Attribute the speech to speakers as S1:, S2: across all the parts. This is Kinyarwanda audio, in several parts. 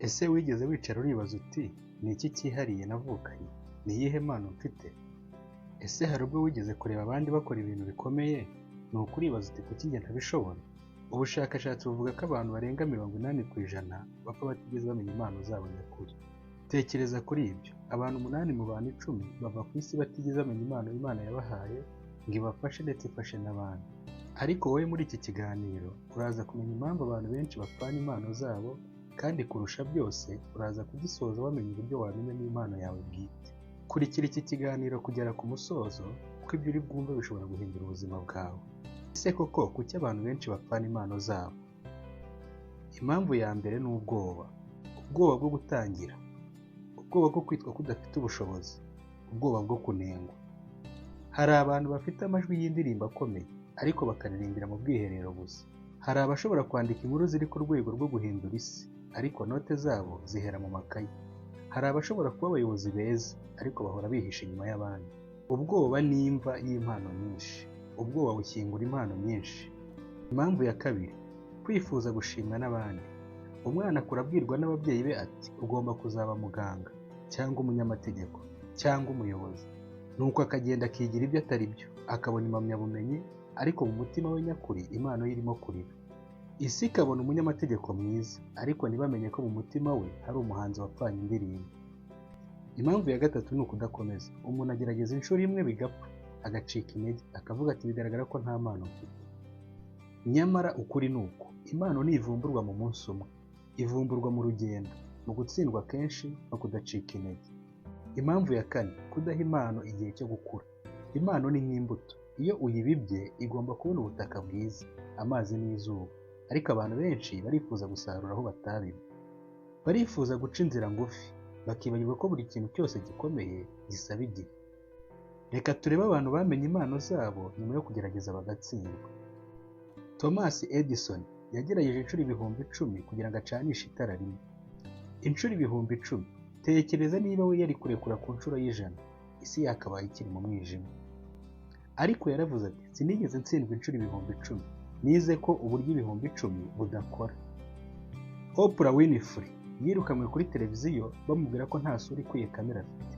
S1: Ese wigeze wicara uribaza uti ni iki cyihariye navukanye? Ni iyihe mpano mfite? Ese hari ubwo wigeze kureba abandi bakora ibintu bikomeye ni ukuribaza uti kuki njye ntabishobora? Ubushakashatsi buvuga ko abantu barenga 80% bapfa batigeze bamenya impano zabo nyakuri. Tekereza kuri ibyo, abantu 8 mu bantu 10 bava ku isi batigeze bamenya impano Imana yabahaye ngo ibafashe ndetse ifashe n'abandi. Ariko wowe muri iki kiganiro uraza kumenya impamvu abantu benshi bapfana impano zabo, kandi kurusha byose uraza kugisoza wamenya uburyo wamenya n'impano yawe bwite. Kurikira iki kiganiro kugera ku musozo, kuko ibyo uri bwumve bishobora guhindura ubuzima bwawe. Ese koko kuki abantu benshi bapfana impano zabo? Impamvu ya mbere ni ubwoba bwo gutangira, ubwoba bwo kwitwa ko udafite ubushobozi, ubwoba bwo kunengwa. Hari abantu bafite amajwi y'indirimbo akomeye ariko bakaririmbira mu bwiherero gusa. Hari abashobora kwandika inkuru ziri ku rwego rwo guhindura isi ariko note zabo zihera mu makayi. Hari abashobora kuba abayobozi beza ariko bahora bihisha inyuma y'abandi. Ubwoba ni imva y'impano nyinshi. Ubwoba bushyingura impano nyinshi. Impamvu ya kabiri, kwifuza gushimwa n'abandi. Umwana akura abwirwa n'ababyeyi be ati ugomba kuzaba muganga cyangwa umunyamategeko cyangwa umuyobozi, nuko akagenda akigira ibyo atari byo, akabona impamyabumenyi ariko mu mutima we nyakuri impano ye irimo kurira. Isi ikabona umunyamategeko mwiza ariko ntibamenye ko mu mutima we hari umuhanzi wapfanye indirimbo. Impamvu ya gatatu ni ukudakomeza. Umuntu agerageza inshuro imwe bigapfa, agacika intege, akavuga ati bigaragara ko nta mpano mfite. Nyamara ukuri ni uko impano ntivumburwa mu munsi umwe, ivumburwa mu rugendo, mu gutsindwa kenshi no kudacika intege. Impamvu ya kane, kudaha impano igihe cyo gukura. Impano ni nk'imbuto, iyo uyibibye igomba kubona ubutaka bwiza, amazi n'izuba, ariko abantu benshi barifuza gusarura aho batabibye. Barifuza guca inzira ngufi, bakibagirwa ko buri kintu cyose gikomeye gisaba igihe. Reka turebe abantu bamenye impano zabo nyuma yo kugerageza bagatsindwa. Thomas Edison yagerageje inshuro 10,000 kugira ngo acanishe itara rimwe. Inshuro 10,000. Tekereza niba we yari kurekura ku nshuro y'100, isi yakabaye ikiri mu mwijima. Ariko yaravuze ati sinigeze ntsindwa inshuro 10,000, nize ko uburyo 10,000 budakora. Oprah Winfrey yirukanwe kuri televiziyo bamubwira ko nta sura ikwiye kamera afite,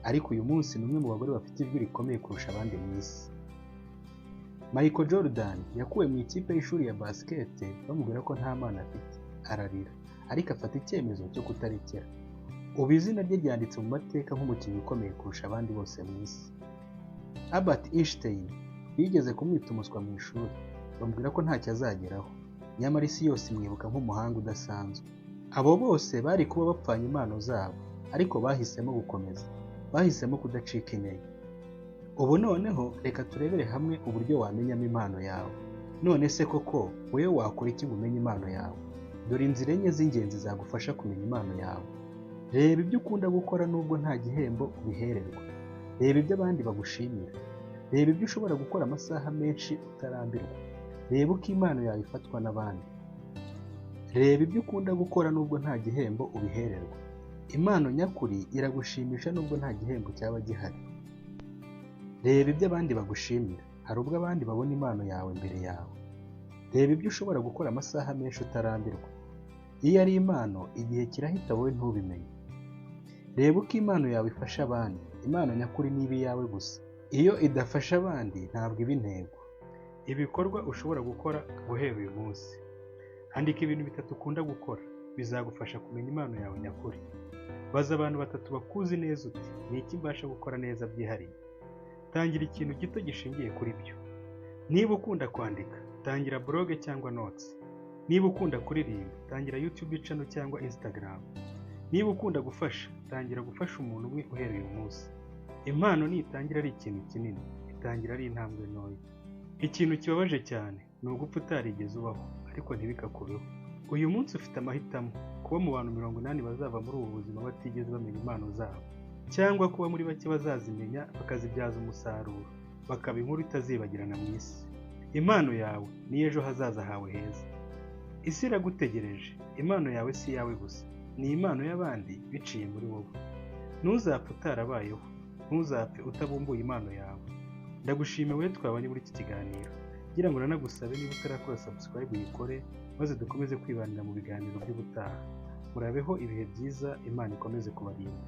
S1: ariko uyu munsi ni umwe mu bagore bafite ijwi rikomeye kurusha abandi mu isi. Michael Jordan yakuwe mu ikipe y'ishuri ya basket bamubwira ko nta mpano afite, ararira ariko afata icyemezo cyo kutarekera. Ubu izina rye ryanditse mu mateka nk'umukinnyi ukomeye kurusha abandi bose mu isi. Albert Einstein bigeze kumwita umuswa mu ishuri, bamubwira ko ntacyo azageraho, nyamara isi yose imwibuka nk'umuhanga udasanzwe. Abo bose bari kuba bapfanye impano zabo, ariko bahisemo gukomeza, bahisemo kudacika intege. Ubu noneho reka turebere hamwe uburyo wamenyamo impano yawe. None se koko wowe wakora iki ngo umenye impano yawe? Dore inzira enye z'ingenzi zagufasha kumenya impano yawe. Reba ibyo ukunda gukora nubwo nta gihembo ubihererwa. Reba ibyo abandi bagushimira. Reba ibyo ushobora gukora amasaha menshi utarambirwa. Reba uko impano yawe ifatwa n'abandi. Reba ibyo ukunda gukora nubwo nta gihembo ubihererwa. Impano nyakuri iragushimisha nubwo nta gihembo cyaba gihari. Reba ibyo abandi bagushimira. Hari ubwo abandi babona impano yawe mbere yawe. Reba ibyo ushobora gukora amasaha menshi utarambirwa. Iyo ari impano, igihe kirahita wowe ntubimenye. Reba uko impano yawe ifasha abandi. Impano nyakuri ni iyawe gusa. Iyo idafasha abandi ntabwo iba intego. Ibikorwa ushobora gukora guhera uyu munsi. Andika ibintu 3 ukunda gukora, bizagufasha kumenya impano yawe nyakuri. Baza abantu 3 bakuzi neza uti ni iki mbasha gukora neza byihariye. Tangira ikintu gito gishingiye kuri byo. Niba ukunda kwandika, tangira blog cyangwa notes. Niba ukunda kuririmba, tangira YouTube channel cyangwa Instagram. Niba ukunda gufasha, tangira gufasha umuntu umwe uhereye uyu munsi. Impano nitangira ari ikintu kinini, itangira ari intambwe ntoya. Ikintu kibabaje cyane ni ugupfa utarigeze ubaho, ariko ntibikakubeho. Uyu munsi ufite amahitamo, kuba mu bantu 80 bazava muri ubu buzima batigeze bamenya impano zabo, cyangwa kuba muri bake bazazimenya bakazibyaza umusaruro, bakaba inkuru itazibagirana mu isi. Impano yawe ni ejo hazaza hawe heza. Isi iragutegereje. Impano yawe si yawe gusa, ni impano y'abandi biciye muri wowe. Ntuzapfe utarabayeho, ntuzapfe utabumbuye impano yawe. Ndagushimiye wowe twabanye muri iki kiganiro. Gira ngo nanagusabe niba utarakora subscribe uyikore, maze dukomeze kwibanira mu biganiro by'ubutaha. murabeho ibihe byiza, Imana ikomeze kubarinda.